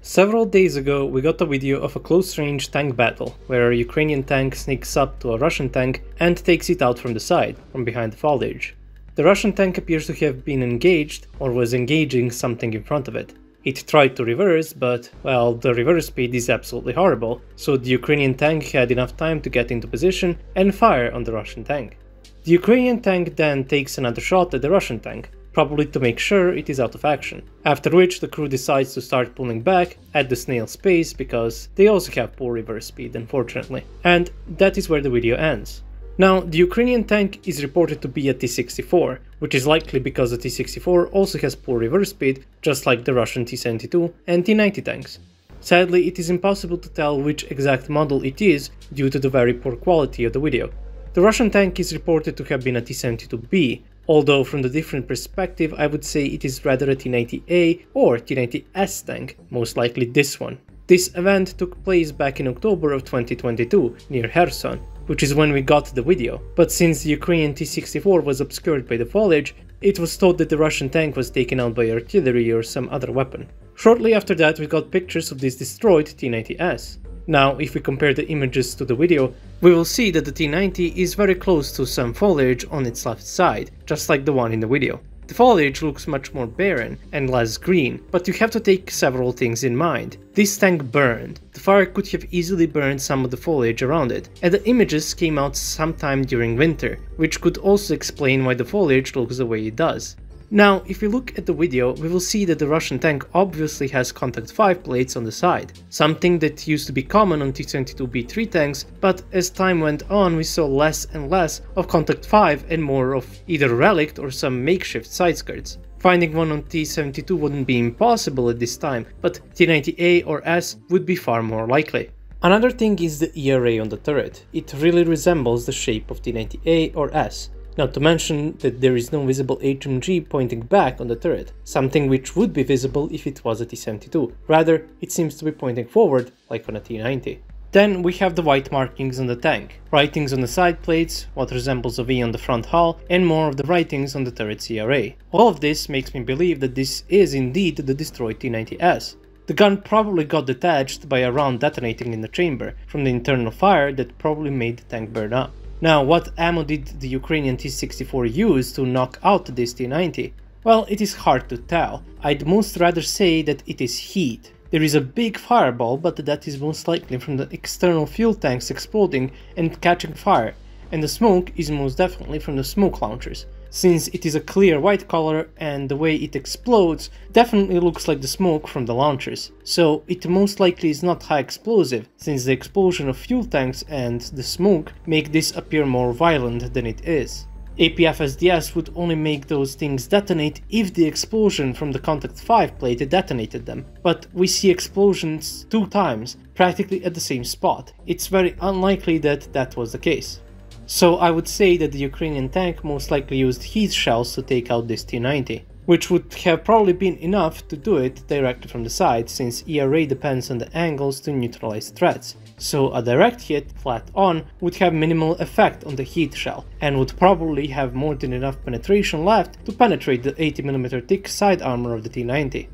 Several days ago we got a video of a close-range tank battle, where a Ukrainian tank sneaks up to a Russian tank and takes it out from the side, from behind the foliage. The Russian tank appears to have been engaged, or was engaging something in front of it. It tried to reverse, but, well, the reverse speed is absolutely horrible, so the Ukrainian tank had enough time to get into position and fire on the Russian tank. The Ukrainian tank then takes another shot at the Russian tank, probably to make sure it is out of action, after which the crew decides to start pulling back at the snail's pace because they also have poor reverse speed, unfortunately. And that is where the video ends. Now, the Ukrainian tank is reported to be a T-64, which is likely because the T-64 also has poor reverse speed, just like the Russian T-72 and T-90 tanks. Sadly, it is impossible to tell which exact model it is due to the very poor quality of the video. The Russian tank is reported to have been a T-72B, although from the different perspective I would say it is rather a T-90A or T-90S tank, most likely this one. This event took place back in October of 2022 near Kherson, which is when we got the video, but since the Ukrainian T-64 was obscured by the foliage, it was thought that the Russian tank was taken out by artillery or some other weapon. Shortly after that we got pictures of this destroyed T-90S. Now, if we compare the images to the video, we will see that the T-90 is very close to some foliage on its left side, just like the one in the video. The foliage looks much more barren and less green, but you have to take several things in mind. This tank burned. The fire could have easily burned some of the foliage around it, and the images came out sometime during winter, which could also explain why the foliage looks the way it does. Now, if we look at the video, we will see that the Russian tank obviously has contact 5 plates on the side, something that used to be common on T-72B3 tanks, but as time went on we saw less and less of contact 5 and more of either relict or some makeshift side skirts. Finding one on T-72 wouldn't be impossible at this time, but T-90A or S would be far more likely. Another thing is the ERA on the turret. It really resembles the shape of T-90A or S. Not to mention that there is no visible HMG pointing back on the turret, something which would be visible if it was a T-72. Rather, it seems to be pointing forward, like on a T-90. Then we have the white markings on the tank, writings on the side plates, what resembles a V on the front hull, and more of the writings on the turret's ERA. All of this makes me believe that this is indeed the destroyed T-90S. The gun probably got detached by a round detonating in the chamber from the internal fire that probably made the tank burn up. Now, what ammo did the Ukrainian T-64 use to knock out this T-90? Well, it is hard to tell. I'd most rather say that it is heat. There is a big fireball, but that is most likely from the external fuel tanks exploding and catching fire, and the smoke is most definitely from the smoke launchers, since it is a clear white color and the way it explodes definitely looks like the smoke from the launchers. So it most likely is not high explosive, since the explosion of fuel tanks and the smoke make this appear more violent than it is. APFSDS would only make those things detonate if the explosion from the contact 5 plate detonated them, but we see explosions 2 times, practically at the same spot. It's very unlikely that that was the case. So I would say that the Ukrainian tank most likely used heat shells to take out this T-90, which would have probably been enough to do it directly from the side, since ERA depends on the angles to neutralize threats. So a direct hit, flat on, would have minimal effect on the heat shell, and would probably have more than enough penetration left to penetrate the 80mm thick side armor of the T-90.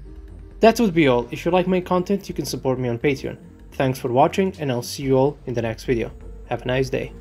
That would be all. If you like my content, you can support me on Patreon. Thanks for watching, and I'll see you all in the next video. Have a nice day.